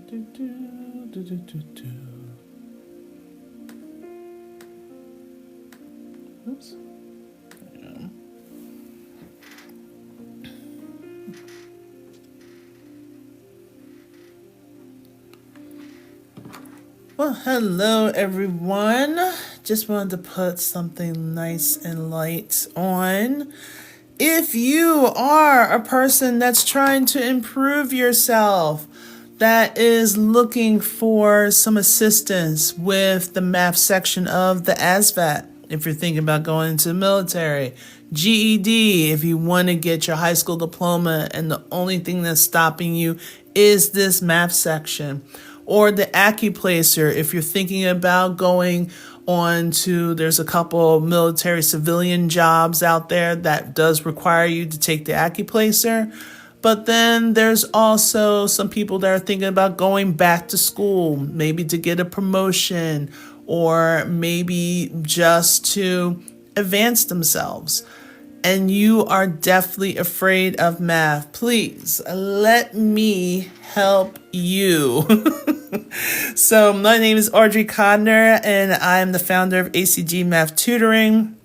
Do, do, do, do, do, do. Oops. Yeah. Well, hello everyone. Just wanted to put something nice and light on. If you are a person that's trying to improve yourself, that is looking for some assistance with the math section of the ASVAT, if you're thinking about going into the military, GED, if you want to get your high school diploma and the only thing that's stopping you is this math section, or the acuplacer, if you're thinking about going on to, there's a couple military civilian jobs out there that does require you to take the acuplacer. But then there's also some people that are thinking about going back to school, maybe to get a promotion or maybe just to advance themselves. And you are definitely afraid of math. Please let me help you. So my name is Audrey and I am the founder of ACG Math Tutoring.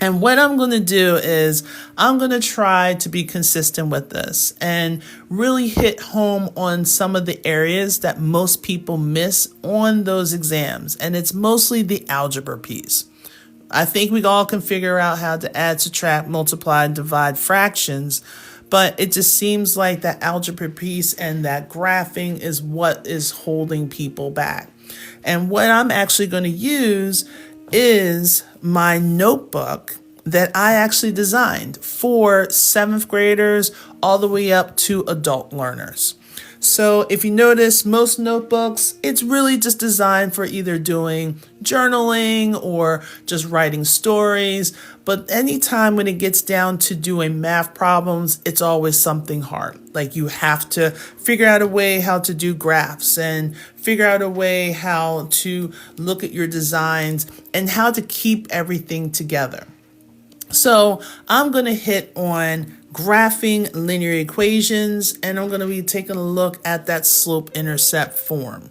And what I'm going to do is I'm going to try to be consistent with this and really hit home on some of the areas that most people miss on those exams. And it's mostly the algebra piece. I think we all can figure out how to add, subtract, multiply, and divide fractions, but it just seems like that algebra piece and that graphing is what is holding people back. And what I'm actually going to use is my notebook that I actually designed for 7th graders all the way up to adult learners. So if you notice, most notebooks, it's really just designed for either doing journaling or just writing stories. But anytime when it gets down to doing math problems, it's always something hard. Like you have to figure out a way how to do graphs and figure out a way how to look at your designs and how to keep everything together. So I'm going to hit on graphing linear equations, and I'm going to be taking a look at that slope-intercept form.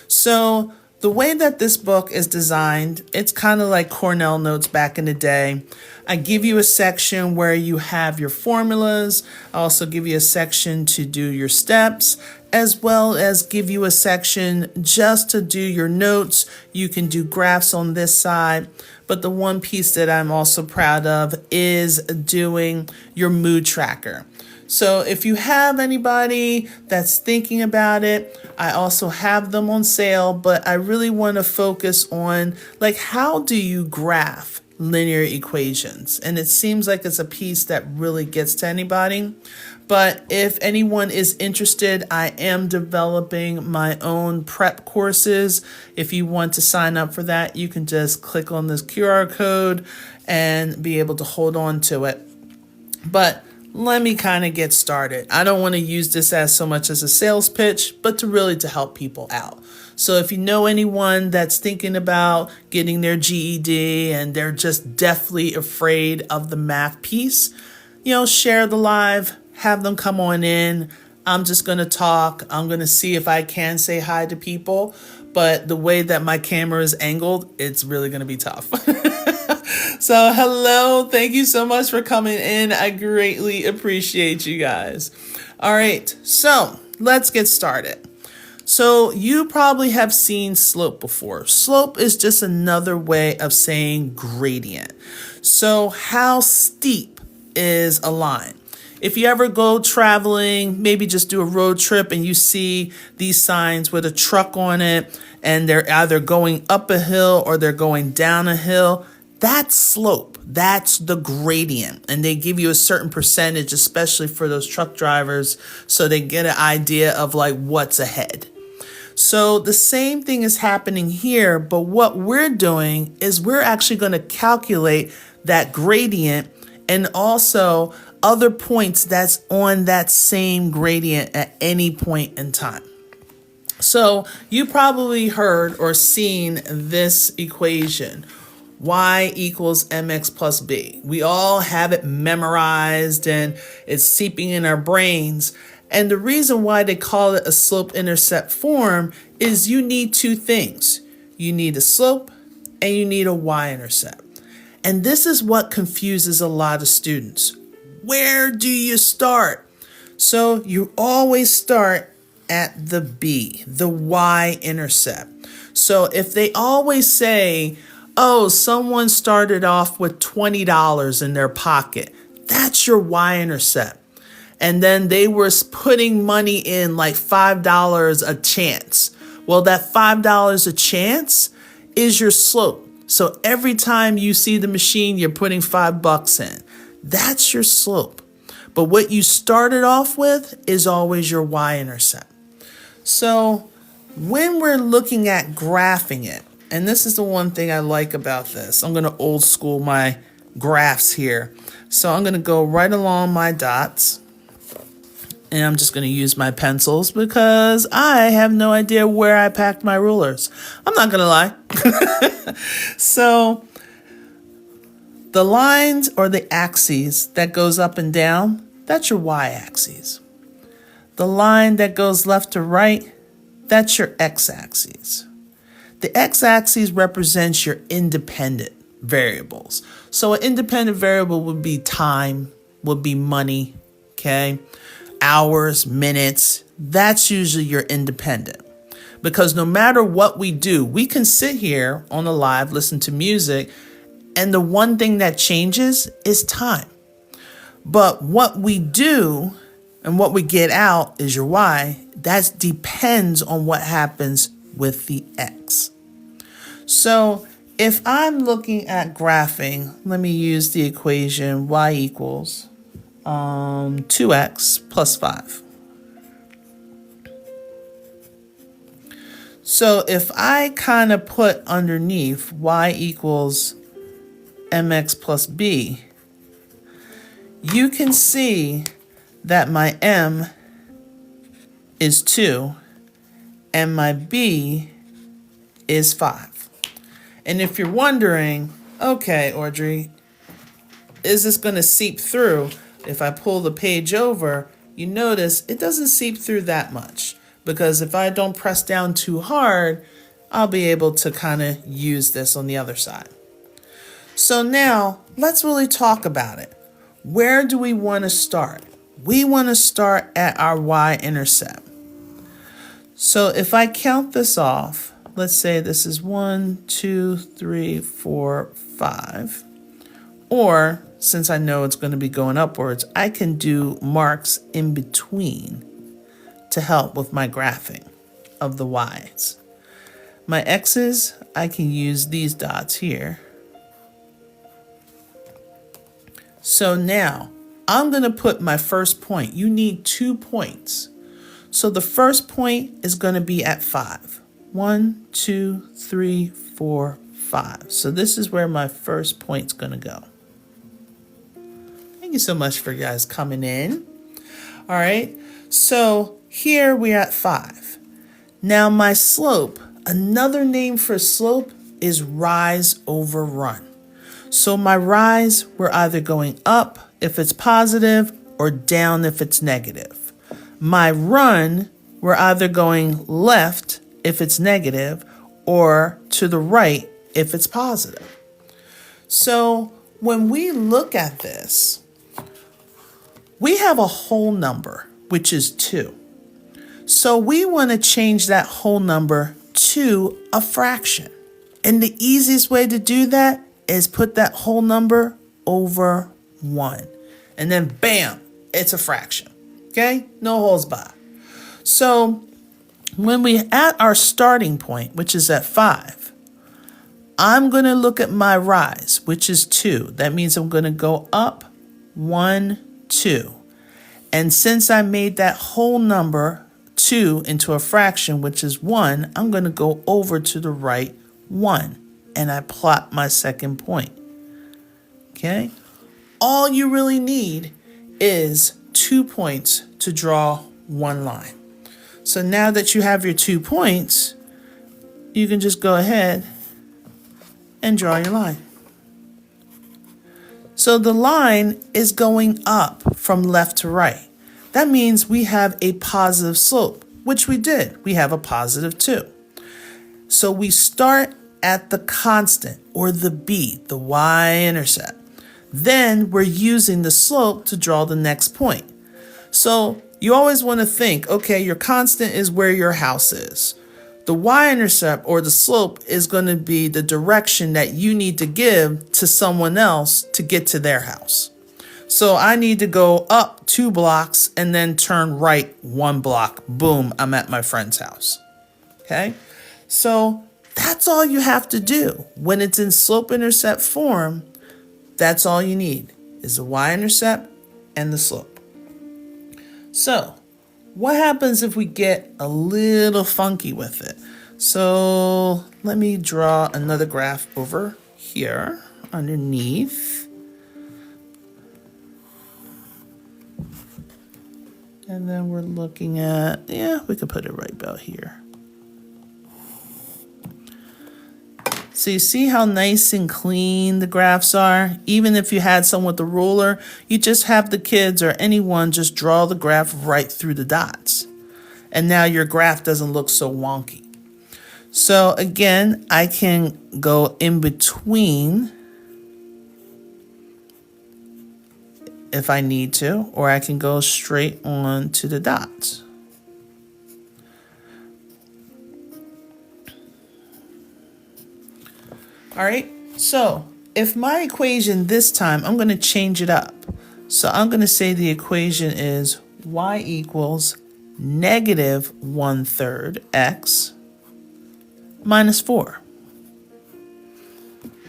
So the way that this book is designed, it's kind of like Cornell notes back in the day. I give you a section where you have your formulas. I also give you a section to do your steps, as well as give you a section just to do your notes. You can do graphs on this side. But the one piece that I'm also proud of is doing your mood tracker. So if you have anybody that's thinking about it, I also have them on sale, but I really want to focus on like, how do you graph linear equations? And it seems like it's a piece that really gets to anybody. But if anyone is interested, I am developing my own prep courses. If you want to sign up for that, you can just click on this QR code and be able to hold on to it. But let me kind of get started. I don't want to use this as so much as a sales pitch, but to help people out. So if you know anyone that's thinking about getting their GED and they're just deathly afraid of the math piece, share the live. Have them come on in. I'm just going to talk. I'm going to see if I can say hi to people. But the way that my camera is angled, it's really going to be tough. So hello. Thank you so much for coming in. I greatly appreciate you guys. All right. So let's get started. So you probably have seen slope before. Slope is just another way of saying gradient. So how steep is a line? If you ever go traveling, maybe just do a road trip and you see these signs with a truck on it and they're either going up a hill or they're going down a hill, that's slope. That's the gradient. And they give you a certain percentage, especially for those truck drivers, so they get an idea of like what's ahead. So the same thing is happening here, but what we're doing is we're actually going to calculate that gradient and also other points that's on that same gradient at any point in time. So you probably heard or seen this equation, y equals mx plus b. We all have it memorized and it's seeping in our brains. And the reason why they call it a slope-intercept form is you need two things. You need a slope and you need a y-intercept. And this is what confuses a lot of students. Where do you start? So you always start at the B, the y-intercept. So if they always say, oh, someone started off with $20 in their pocket, that's your y-intercept. And then they were putting money in like $5 a chance. Well, that $5 a chance is your slope. So every time you see the machine, you're putting $5 in. That's your slope. But what you started off with is always your y-intercept. So when we're looking at graphing it, and this is the one thing I like about this, I'm going to old school my graphs here. So I'm going to go right along my dots. And I'm just going to use my pencils because I have no idea where I packed my rulers. I'm not going to lie. So the lines or the axes that goes up and down, that's your y-axis. The line that goes left to right, that's your x-axis. The x-axis represents your independent variables. So an independent variable would be time, would be money, okay? Hours, minutes, that's usually your independent. Because no matter what we do, we can sit here on the live, listen to music, and the one thing that changes is time. But what we do and what we get out is your y. That depends on what happens with the x. So if I'm looking at graphing, let me use the equation y equals 2x plus 5. So if I kind of put underneath y equals mx plus b, you can see that my m is 2 and my b is 5. And if you're wondering, okay, Audrey, is this going to seep through? If I pull the page over, you notice it doesn't seep through that much, because if I don't press down too hard, I'll be able to kind of use this on the other side. So now let's really talk about it. Where do we want to start? We want to start at our y-intercept. So if I count this off, let's say this is 1, 2, 3, 4, 5. Or since I know it's going to be going upwards, I can do marks in between to help with my graphing of the y's. My x's, I can use these dots here. So now I'm going to put my first point. You need 2 points. So the first point is going to be at 5. 1, 2, 3, 4, 5. So this is where my first point's going to go. Thank you so much for you guys coming in. All right. So here we're at 5. Now my slope, another name for slope is rise over run. So my rise, we're either going up if it's positive or down if it's negative. My run, we're either going left if it's negative or to the right if it's positive. So when we look at this, we have a whole number, which is 2. So we want to change that whole number to a fraction. And the easiest way to do that is put that whole number over 1. And then bam, it's a fraction. Okay? No holds barred. So when we at our starting point, which is at 5, I'm going to look at my rise, which is 2. That means I'm going to go up 1, 2. And since I made that whole number 2 into a fraction, which is 1, I'm going to go over to the right 1. And I plot my second point. Okay? All you really need is 2 points to draw one line. So now that you have your 2 points, you can just go ahead and draw your line. So the line is going up from left to right. that means we have a positive slope, which we did. We have a positive 2. So we start at the constant, or the b, the y-intercept. Then we're using the slope to draw the next point. So you always want to think, okay, your constant is where your house is. The y-intercept, or the slope, is going to be the direction that you need to give to someone else to get to their house. So I need to go up 2 blocks and then turn right 1 block. Boom, I'm at my friend's house. Okay? So that's all you have to do. When it's in slope-intercept form, that's all you need is the y-intercept and the slope. So what happens if we get a little funky with it? So let me draw another graph over here underneath. And then we're looking at, we could put it right about here. So you see how nice and clean the graphs are? Even if you had someone with a ruler, you just have the kids or anyone just draw the graph right through the dots. And now your graph doesn't look so wonky. So again, I can go in between if I need to, or I can go straight on to the dots. All right, so if my equation this time, I'm going to change it up. So I'm going to say the equation is y equals negative 1/3 x minus 4.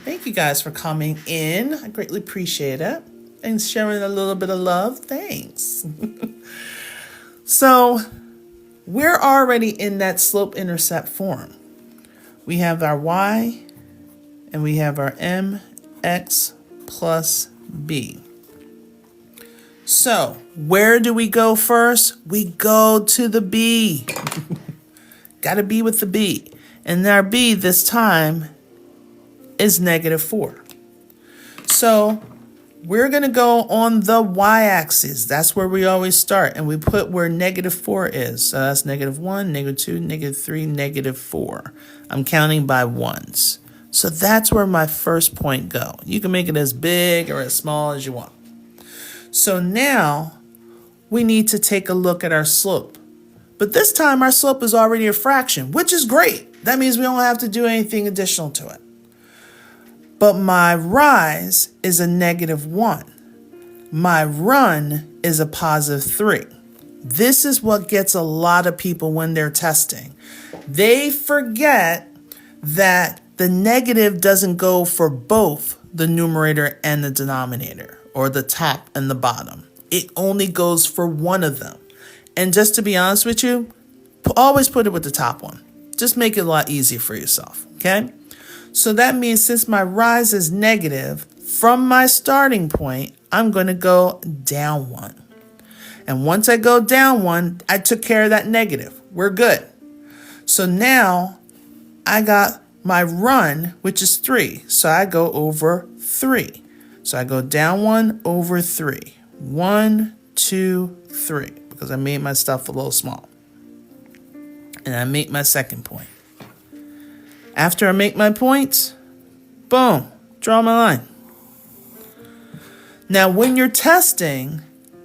Thank you guys for coming in. I greatly appreciate it. And sharing a little bit of love. Thanks. So we're already in that slope-intercept form. We have our y and we have our mx plus b. So where do we go first? We go to the b. Got to be with the b. And our b this time is negative 4. So we're going to go on the y-axis. That's where we always start. And we put where negative 4 is. So that's negative 1, negative 2, negative 3, negative 4. I'm counting by ones. So that's where my first point go. You can make it as big or as small as you want. So now we need to take a look at our slope. But this time our slope is already a fraction, which is great. That means we don't have to do anything additional to it. But my rise is a negative 1. My run is a positive 3. This is what gets a lot of people when they're testing. They forget that the negative doesn't go for both the numerator and the denominator, or the top and the bottom. It only goes for one of them. And just to be honest with you, always put it with the top one. Just make it a lot easier for yourself, okay? So that means since my rise is negative, from my starting point, I'm going to go down 1. And once I go down 1, I took care of that negative. We're good. So now I got my run, which is 3. So I go over 3. So I go down 1 over 3. 1, 2, 3. Because I made my stuff a little small. And I make my second point. After I make my points, boom, draw my line. Now, when you're testing,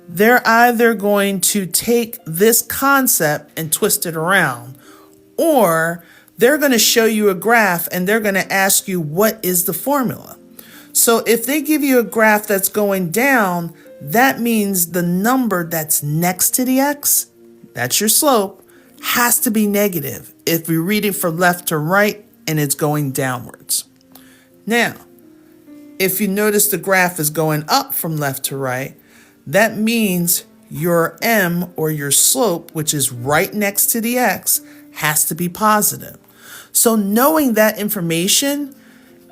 they're either going to take this concept and twist it around, or they're going to show you a graph and they're going to ask you, what is the formula? So if they give you a graph that's going down, that means the number that's next to the x, that's your slope, has to be negative if we read it from left to right and it's going downwards. Now, if you notice the graph is going up from left to right, that means your m, or your slope, which is right next to the x, has to be positive. So knowing that information,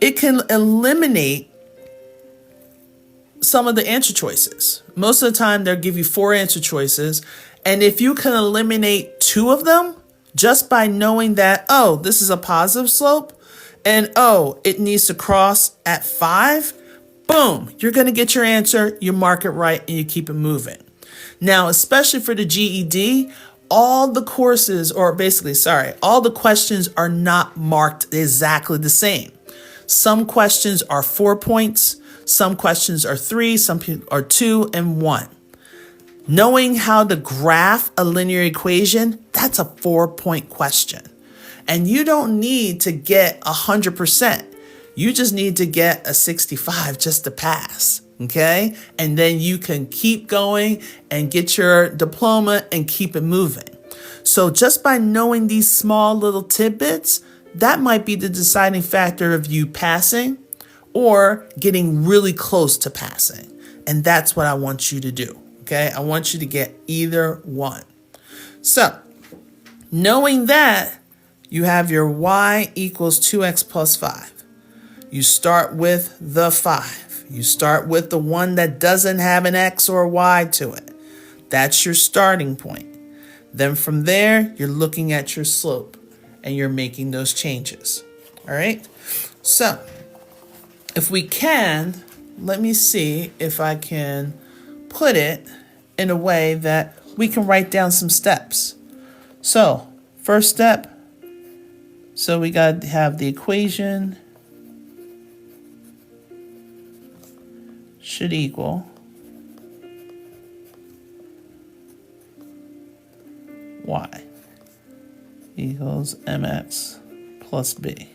it can eliminate some of the answer choices. Most of the time, they'll give you 4 answer choices. And if you can eliminate 2 of them, just by knowing that, oh, this is a positive slope, and oh, it needs to cross at 5, boom, you're going to get your answer, you mark it right, and you keep it moving. Now, especially for the GED, all the courses, or basically, sorry, all the questions are not marked exactly the same. Some questions are 4 points, some questions are 3, some are 2 and 1. Knowing how to graph a linear equation, that's a 4-point question. And you don't need to get 100%. You just need to get a 65 just to pass, okay? And then you can keep going and get your diploma and keep it moving. So just by knowing these small little tidbits, that might be the deciding factor of you passing or getting really close to passing. And that's what I want you to do, okay? I want you to get either one. So, knowing that, you have your y equals 2x plus 5. You start with the 5. You start with the one that doesn't have an x or y to it. That's your starting point. Then from there, you're looking at your slope and you're making those changes. All right? So, if we can, let me see if I can put it in a way that we can write down some steps. So, first step, so we got to have the equation should equal y equals mx plus b.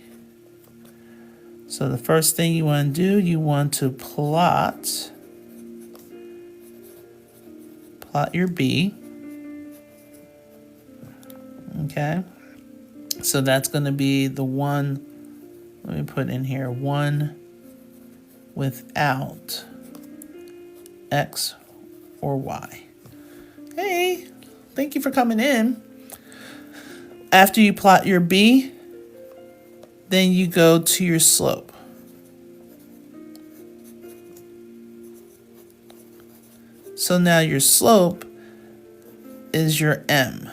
So the first thing you want to do, you want to plot your b. Okay. So that's going to be the one, let me put in here, 1 without x or y. Hey, thank you for coming in. After you plot your b, then you go to your slope. So now your slope is your m.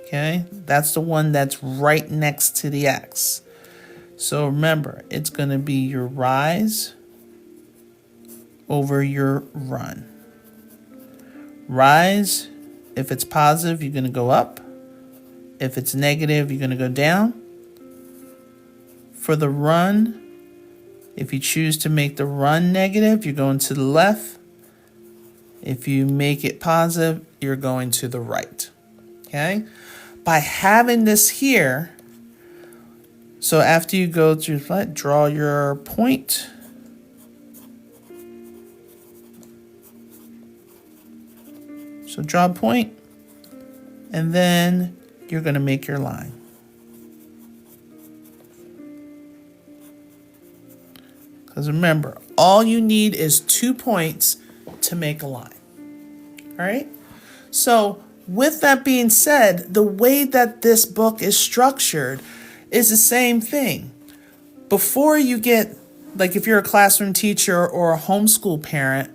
Okay, that's the one that's right next to the x. So remember, it's going to be your rise over your run. Rise, if it's positive, you're going to go up. If it's negative, you're going to go down. For the run, if you choose to make the run negative, you're going to the left. If you make it positive, you're going to the right. Okay? By having this here, so after you go through, draw your point. So draw a point, and then you're going to make your line. Because remember, all you need is 2 points to make a line. All right? So with that being said, the way that this book is structured is the same thing. Before you get, like if you're a classroom teacher or a homeschool parent,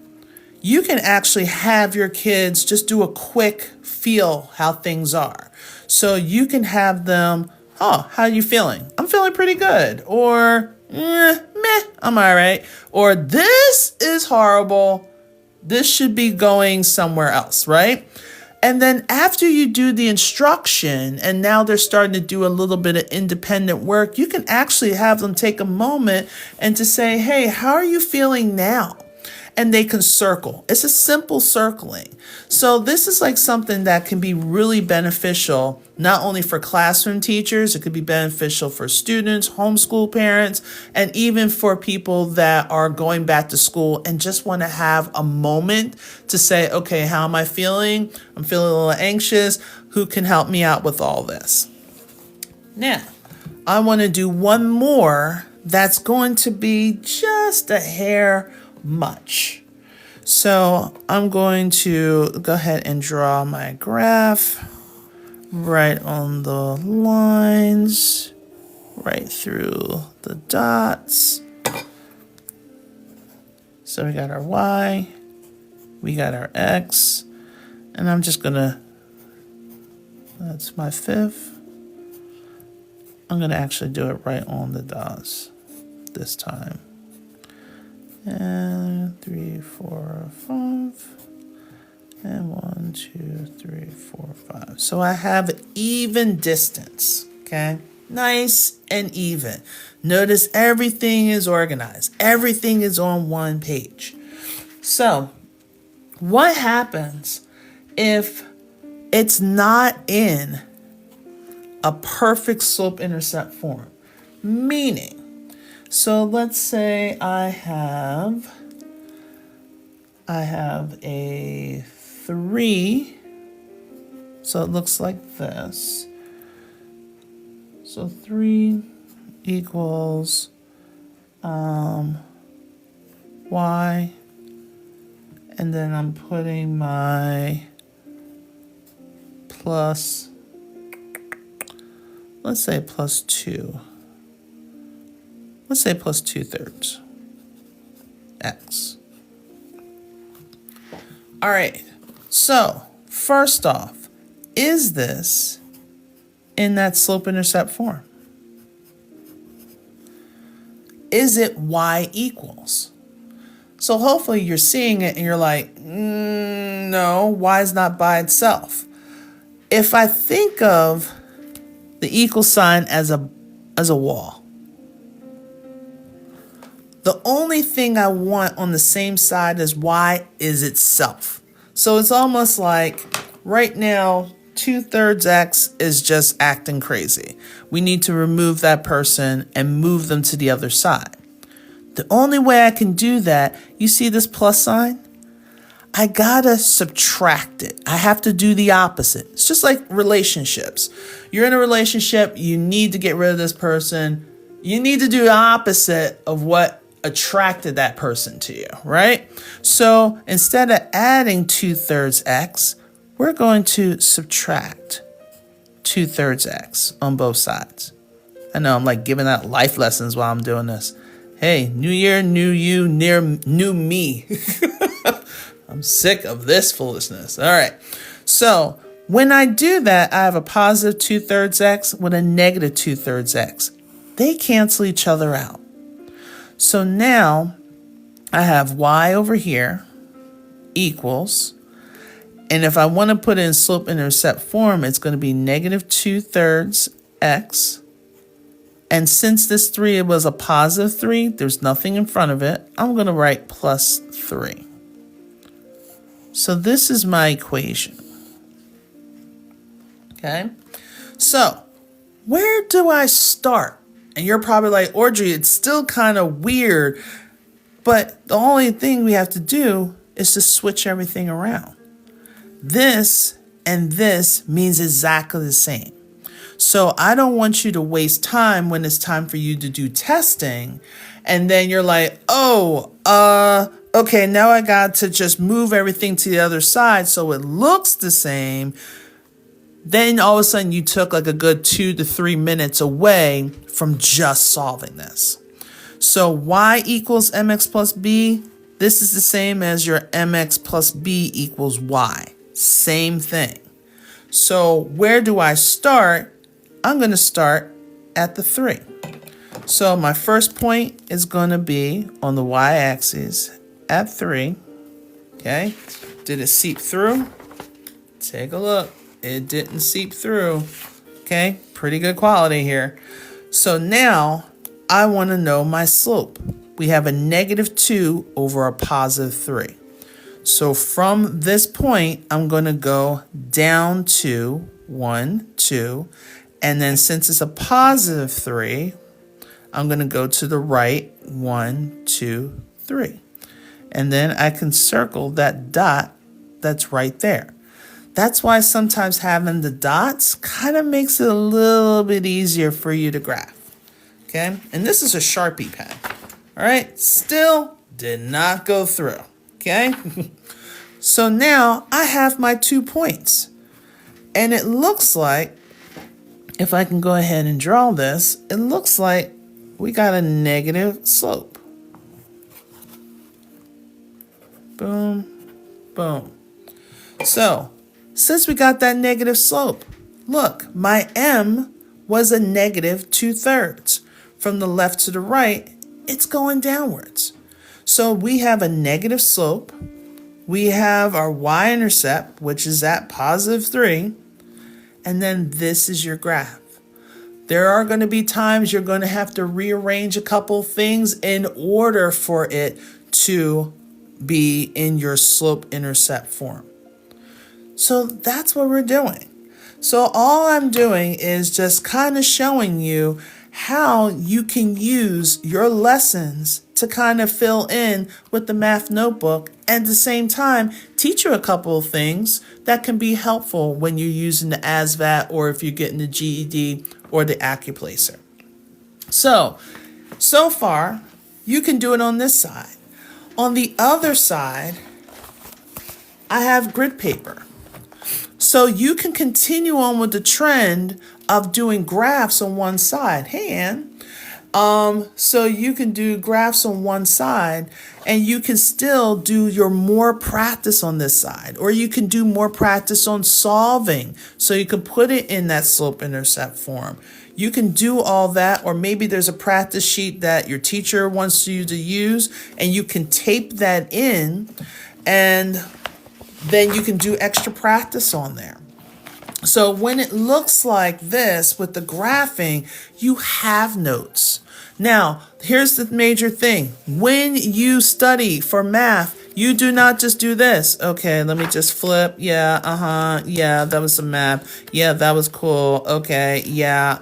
you can actually have your kids just do a quick feel how things are. So you can have them, oh, how are you feeling? I'm feeling pretty good. Or, meh, I'm all right. Or this is horrible. This should be going somewhere else, right? And then after you do the instruction and now they're starting to do a little bit of independent work, you can actually have them take a moment and to say, hey, how are you feeling now? And they can circle. It's a simple circling. So this is like something that can be really beneficial, not only for classroom teachers, it could be beneficial for students, homeschool parents, and even for people that are going back to school and just want to have a moment to say, okay, how am I feeling? I'm feeling a little anxious. Who can help me out with all this? Now, I want to do one more that's going to be just a hair much. So I'm going to go ahead and draw my graph right on the lines, right through the dots. So we got our y, we got our x, and I'm just gonna, that's my fifth. I'm gonna actually do it right on the dots this time. And 3, 4, 5. And 1, 2, 3, 4, 5. So I have even distance, okay? Nice and even. Notice everything is organized. Everything is on one page. So what happens if it's not in a perfect slope-intercept form? Meaning, so let's say I have a 3, so it looks like this. So 3 equals y, and then I'm putting my plus, let's say plus 2. Let's say plus 2/3 x. All right, so first off, is this in that slope-intercept form? Is it y equals? So hopefully you're seeing it and you're like, no, y is not by itself. If I think of the equal sign as a wall, the only thing I want on the same side as y is itself. So it's almost like right now, 2/3 x is just acting crazy. We need to remove that person and move them to the other side. The only way I can do that, you see this plus sign? I gotta subtract it. I have to do the opposite. It's just like relationships. You're in a relationship, you need to get rid of this person. You need to do the opposite of what attracted that person to you, right? So instead of adding 2/3 x, we're going to subtract 2/3 x on both sides. I know I'm like giving out life lessons while I'm doing this. Hey, new year, new you, new me. I'm sick of this foolishness. All right. So when I do that, I have a positive 2/3 x with a negative 2/3 x. They cancel each other out. So now I have y over here equals, and if I want to put it in slope-intercept form, it's going to be negative 2/3 x. And since this 3 was a positive 3, there's nothing in front of it, I'm going to write plus 3. So this is my equation. Okay? So where do I start? And you're probably like, Audrey, it's still kind of weird, but the only thing we have to do is to switch everything around. This and this means exactly the same. So I don't want you to waste time when it's time for you to do testing. And then you're like, okay, now I got to just move everything to the other side so it looks the same. Then all of a sudden you took like a good 2 to 3 minutes away from just solving this. So y equals mx plus b, this is the same as your mx plus b equals y. Same thing. So where do I start? I'm going to start at the 3. So my first point is going to be on the y-axis at 3. Okay, did it seep through? Take a look. It didn't seep through. Okay, pretty good quality here. So now I want to know my slope. We have a negative 2 over a positive 3. So from this point, I'm going to go down to 1, 2. And then since it's a positive 3, I'm going to go to the right, 1, 2, 3. And then I can circle that dot that's right there. That's why sometimes having the dots kind of makes it a little bit easier for you to graph. Okay, and this is a Sharpie pen. All right, still did not go through. Okay, so now I have my 2 points. And it looks like, if I can go ahead and draw this, it looks like we got a negative slope. Boom, boom. So, since we got that negative slope, look, my m was a negative 2/3. From the left to the right, it's going downwards. So we have a negative slope. We have our y-intercept, which is at +3. And then this is your graph. There are going to be times you're going to have to rearrange a couple things in order for it to be in your slope-intercept form. So that's what we're doing. So all I'm doing is just kind of showing you how you can use your lessons to kind of fill in with the math notebook and at the same time teach you a couple of things that can be helpful when you're using the ASVAT or if you're getting the GED or the Accuplacer. So far, you can do it on this side. On the other side, I have grid paper. So you can continue on with the trend of doing graphs on one side. Hey, Ann. So you can do graphs on one side and you can still do your more practice on this side, or you can do more practice on solving. So you can put it in that slope-intercept form. You can do all that, or maybe there's a practice sheet that your teacher wants you to use and you can tape that in and then you can do extra practice on there. So when it looks like this with the graphing, you have notes. Now, here's the major thing. When you study for math, you do not just do this. Okay, let me just flip. Yeah, yeah, that was some math. Yeah, that was cool. Okay, yeah.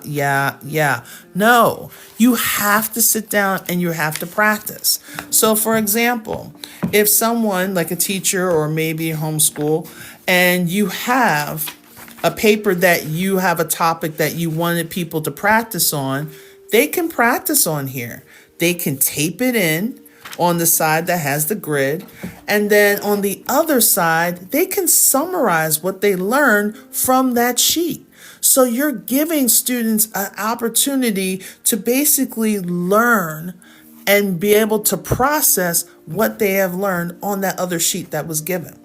No, you have to sit down and you have to practice. So for example, if someone like a teacher or maybe homeschool and you have a paper that you have a topic that you wanted people to practice on, they can practice on here. They can tape it in on the side that has the grid. And then on the other side, they can summarize what they learned from that sheet. So you're giving students an opportunity to basically learn and be able to process what they have learned on that other sheet that was given.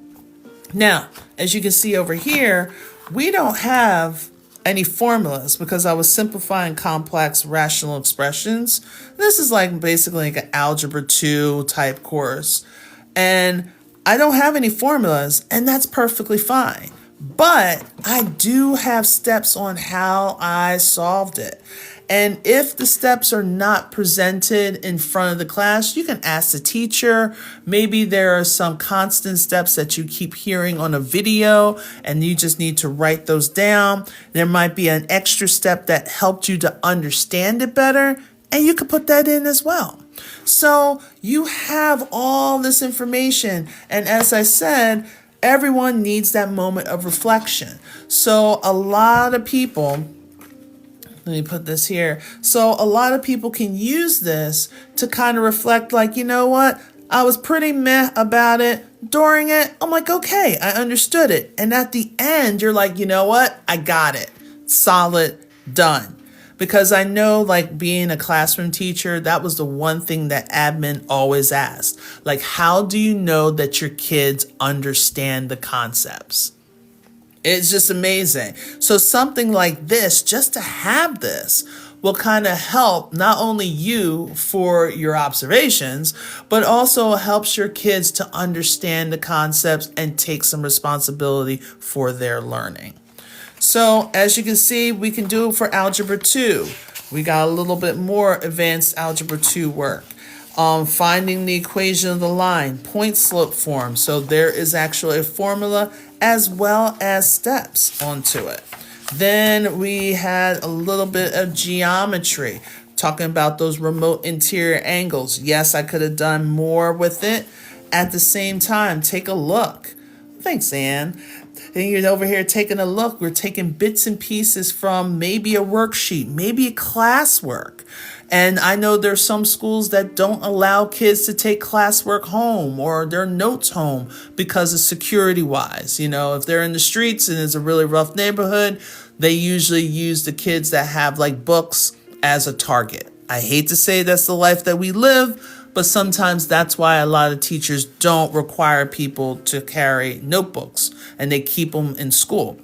Now, as you can see over here, we don't have any formulas because I was simplifying complex rational expressions. This is like basically like an algebra 2 type course. And I don't have any formulas, and that's perfectly fine. But I do have steps on how I solved it. And if the steps are not presented in front of the class, you can ask the teacher. Maybe there are some constant steps that you keep hearing on a video and you just need to write those down. There might be an extra step that helped you to understand it better, and you can put that in as well. So you have all this information. And as I said, everyone needs that moment of reflection. So a lot of people, let me put this here. So a lot of people can use this to kind of reflect like, you know what? I was pretty meh about it. During it, I'm like, okay, I understood it. And at the end, you're like, you know what? I got it. Solid, done. Because I know, like, being a classroom teacher, that was the one thing that admin always asked. Like, how do you know that your kids understand the concepts? It's just amazing. So something like this, just to have this, will kind of help not only you for your observations, but also helps your kids to understand the concepts and take some responsibility for their learning. So as you can see, we can do it for Algebra 2. We got a little bit more advanced Algebra 2 work. Finding the equation of the line, point slope form. So there is actually a formula as well as steps onto it. Then we had a little bit of geometry, talking about those remote interior angles. Yes, I could have done more with it. At the same time, take a look. Thanks, Ann. And you're over here taking a look. We're taking bits and pieces from maybe a worksheet, maybe a classwork. And I know there's some schools that don't allow kids to take classwork home or their notes home because of security wise. You know, if they're in the streets and it's a really rough neighborhood, they usually use the kids that have like books as a target. I hate to say that's the life that we live, but sometimes that's why a lot of teachers don't require people to carry notebooks and they keep them in school.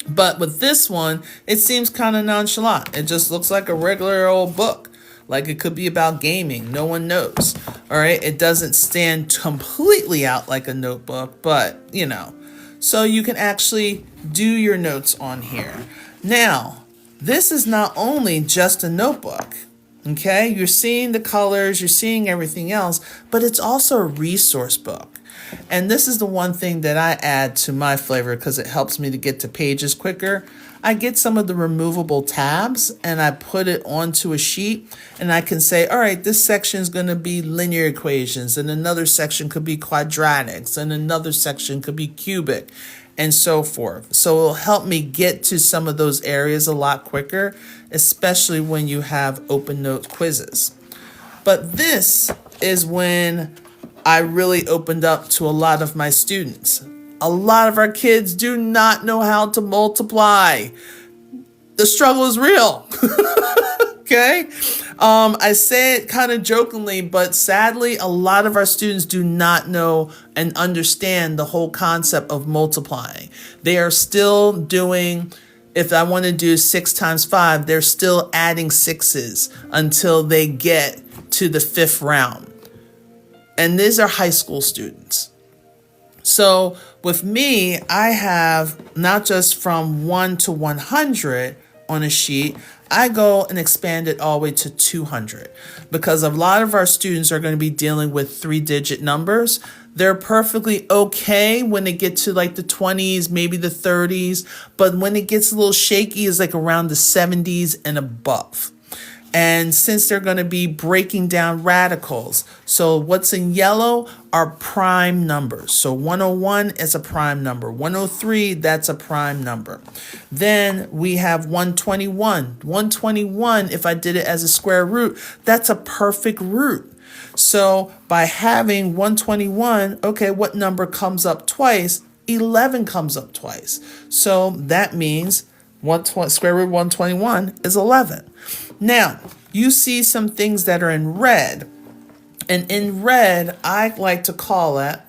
But with this one, it seems kind of nonchalant. It just looks like a regular old book. Like it could be about gaming. No one knows. All right. It doesn't stand completely out like a notebook, but you know. So you can actually do your notes on here. Now, this is not only just a notebook. Okay, you're seeing the colors, you're seeing everything else, but it's also a resource book. And this is the one thing that I add to my flavor because it helps me to get to pages quicker. I get some of the removable tabs and I put it onto a sheet and I can say, all right, this section is going to be linear equations and another section could be quadratics and another section could be cubic and so forth. So it'll help me get to some of those areas a lot quicker, especially when you have open note quizzes. But this is when I really opened up to a lot of my students. A lot of our kids do not know how to multiply. The struggle is real. Okay? I say it kind of jokingly, but sadly, a lot of our students do not know and understand the whole concept of multiplying. They are still doing, if I want to do 6 times 5, they're still adding sixes until they get to the 5th round. And these are high school students. So with me, I have not just from 1 to 100 on a sheet, I go and expand it all the way to 200 because a lot of our students are going to be dealing with 3-digit numbers. They're perfectly okay when they get to like the 20s, maybe the 30s, but when it gets a little shaky, it's like around the 70s and above. And since they're going to be breaking down radicals, so what's in yellow are prime numbers. So 101 is a prime number. 103, that's a prime number. Then we have 121. 121, if I did it as a square root, that's a perfect root. So by having 121, okay, what number comes up twice? 11 comes up twice. So that means square root 121 is 11. Now, you see some things that are in red. And in red, I like to call it,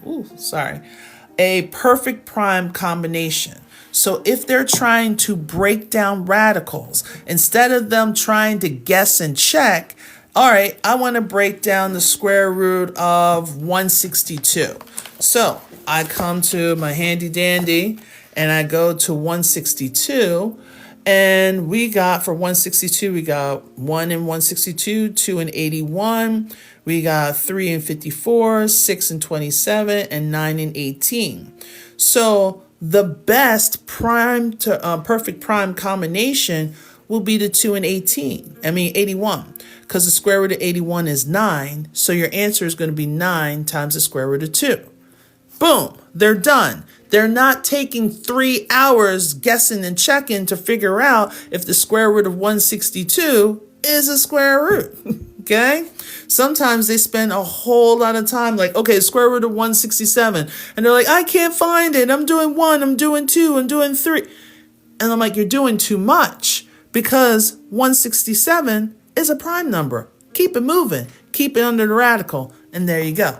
a perfect prime combination. So if they're trying to break down radicals, instead of them trying to guess and check, all right, I want to break down the square root of 162. So I come to my handy dandy and I go to 162. And we got, for 162, we got 1 in 162, 2 in 81. We got 3 in 54, 6 in 27, and 9 in 18. So the best prime to perfect prime combination will be the 2 and 81. Because the square root of 81 is 9. So your answer is going to be 9 times the square root of 2. Boom, they're done. They're not taking 3 hours guessing and checking to figure out if the square root of 162 is a square root. Okay? Sometimes they spend a whole lot of time like, okay, square root of 167. And they're like, I can't find it. I'm doing 1, I'm doing 2, I'm doing 3. And I'm like, you're doing too much because 167 is a prime number. Keep it moving. Keep it under the radical. And there you go.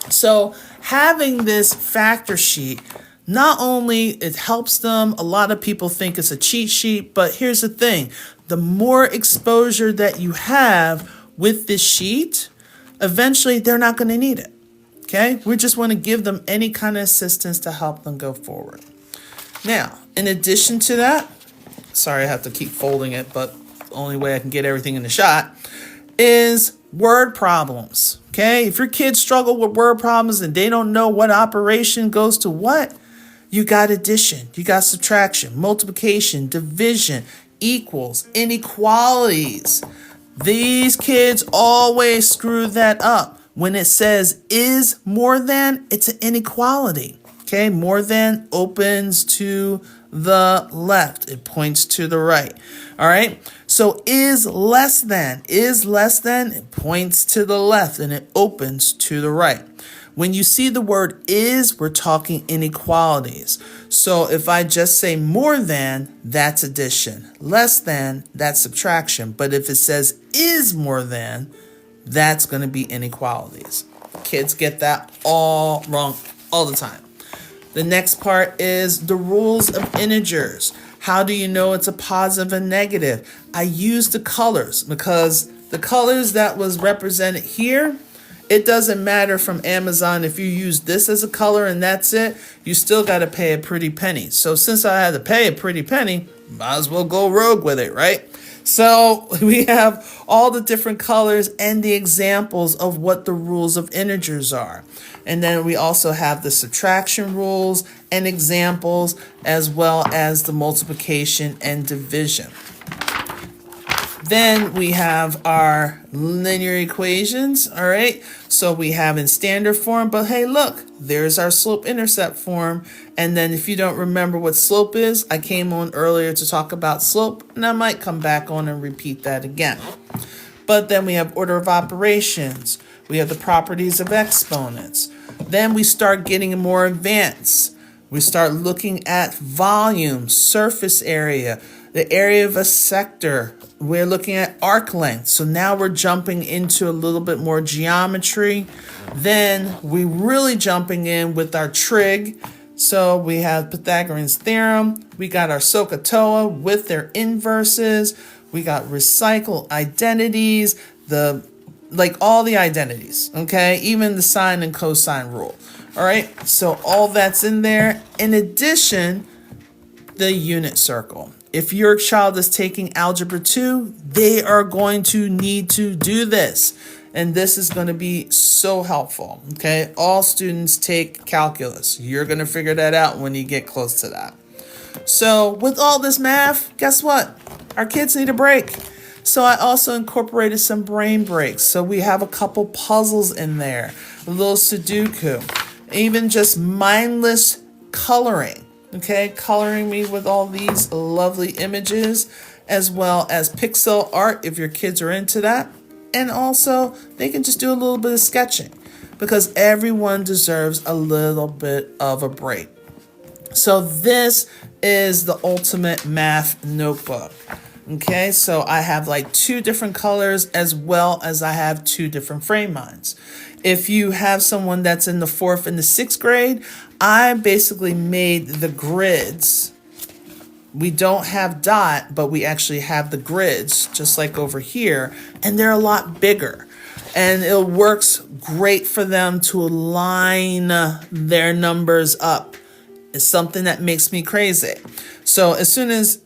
So having this factor sheet, not only it helps them, a lot of people think it's a cheat sheet, but here's the thing. The more exposure that you have with this sheet, eventually they're not going to need it. Okay? We just want to give them any kind of assistance to help them go forward. Now, in addition to that, sorry, I have to keep folding it, but the only way I can get everything in the shot is word problems. Okay, if your kids struggle with word problems and they don't know what operation goes to what, you got addition, you got subtraction, multiplication, division, equals, inequalities. These kids always screw that up. When it says is more than, it's an inequality. Okay, more than opens to the left. It points to the right. All right. So is less than, it points to the left and it opens to the right. When you see the word is, we're talking inequalities. So if I just say more than, that's addition. Less than, that's subtraction. But if it says is more than, that's going to be inequalities. Kids get that all wrong all the time. The next part is the rules of integers. How do you know it's a positive and negative? I use the colors because the colors that was represented here, it doesn't matter from Amazon if you use this as a color and that's it, you still got to pay a pretty penny. So since I had to pay a pretty penny, might as well go rogue with it, right? So we have all the different colors and the examples of what the rules of integers are. And then we also have the subtraction rules and examples, as well as the multiplication and division. Then we have our linear equations, all right? So we have in standard form, but hey, look, there's our slope-intercept form. And then if you don't remember what slope is, I came on earlier to talk about slope, and I might come back on and repeat that again. But then we have order of operations. We have the properties of exponents. Then we start getting more advanced. We start looking at volume, surface area, the area of a sector. We're looking at arc length. So now we're jumping into a little bit more geometry. Then we're really jumping in with our trig. So we have Pythagorean's theorem. We got our SOHCAHTOA with their inverses. We got recycle identities, all the identities, okay? Even the sine and cosine rule. All right, so all that's in there. In addition, the unit circle. If your child is taking Algebra 2, they are going to need to do this. And this is going to be so helpful, okay? All students take calculus. You're going to figure that out when you get close to that. So with all this math, guess what? Our kids need a break. So I also incorporated some brain breaks. So we have a couple puzzles in there, a little Sudoku, even just mindless coloring. Okay, coloring me with all these lovely images, as well as pixel art if your kids are into that. And also, they can just do a little bit of sketching, because everyone deserves a little bit of a break. So this is the ultimate math notebook. Okay, so I have like 2 different colors, as well as I have 2 different frame minds. If you have someone that's in the 4th and the 6th grade, I basically made the grids. We don't have dot, but we actually have the grids, just like over here, and they're a lot bigger. And it works great for them to align their numbers up. It's something that makes me crazy. So as soon as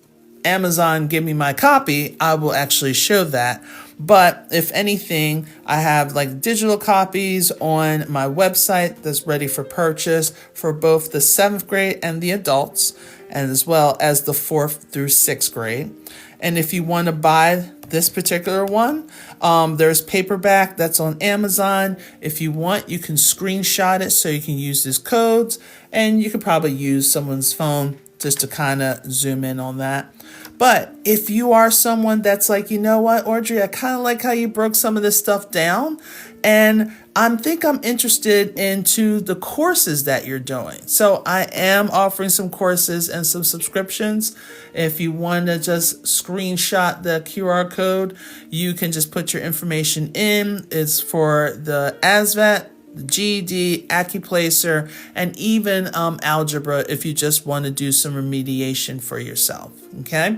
Amazon give me my copy, I will actually show that. But if anything, I have like digital copies on my website that's ready for purchase for both the 7th grade and the adults, and as well as the 4th through 6th grade. And if you want to buy this particular one, there's paperback that's on Amazon. If you want, you can screenshot it so you can use these codes, and you could probably use someone's phone just to kind of zoom in on that. But if you are someone that's like, you know what, Audrey, I kind of like how you broke some of this stuff down, and I'm interested into the courses that you're doing. So I am offering some courses and some subscriptions. If you want to just screenshot the QR code, you can just put your information in. It's for the ASVAT, GED, Accuplacer, and even algebra if you just want to do some remediation for yourself. Okay,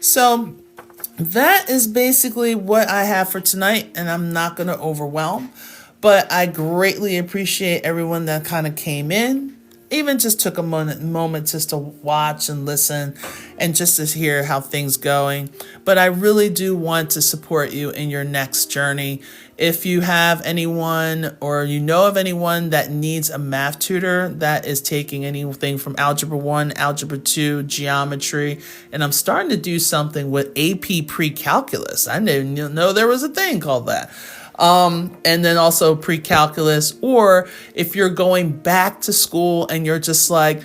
so that is basically what I have for tonight, and I'm not going to overwhelm, but I greatly appreciate everyone that kind of came in, even just took a moment just to watch and listen and just to hear how things going. But I really do want to support you in your next journey. If you have anyone, or you know of anyone that needs a math tutor that is taking anything from Algebra 1, Algebra 2, geometry, and I'm starting to do something with AP pre-calculus. I didn't even know there was a thing called that. And then also pre-calculus, or if you're going back to school and you're just like,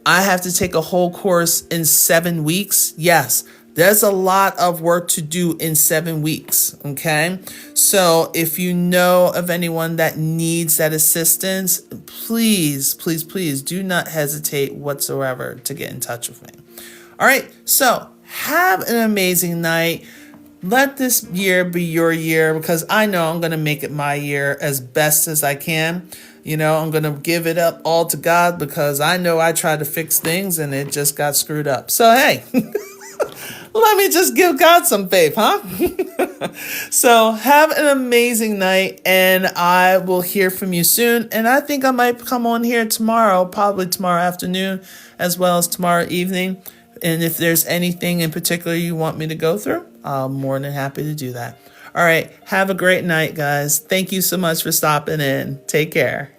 I have to take a whole course in 7 weeks. Yes, there's a lot of work to do in 7 weeks, okay? So if you know of anyone that needs that assistance, please, please, please do not hesitate whatsoever to get in touch with me. All right, so have an amazing night. Let this year be your year, because I know I'm going to make it my year as best as I can. You know, I'm going to give it up all to God, because I know I tried to fix things and it just got screwed up. So, hey, Let me just give God some faith, huh? So have an amazing night, and I will hear from you soon. And I think I might come on here tomorrow, probably tomorrow afternoon, as well as tomorrow evening. And if there's anything in particular you want me to go through, I'm more than happy to do that. All right. Have a great night, guys. Thank you so much for stopping in. Take care.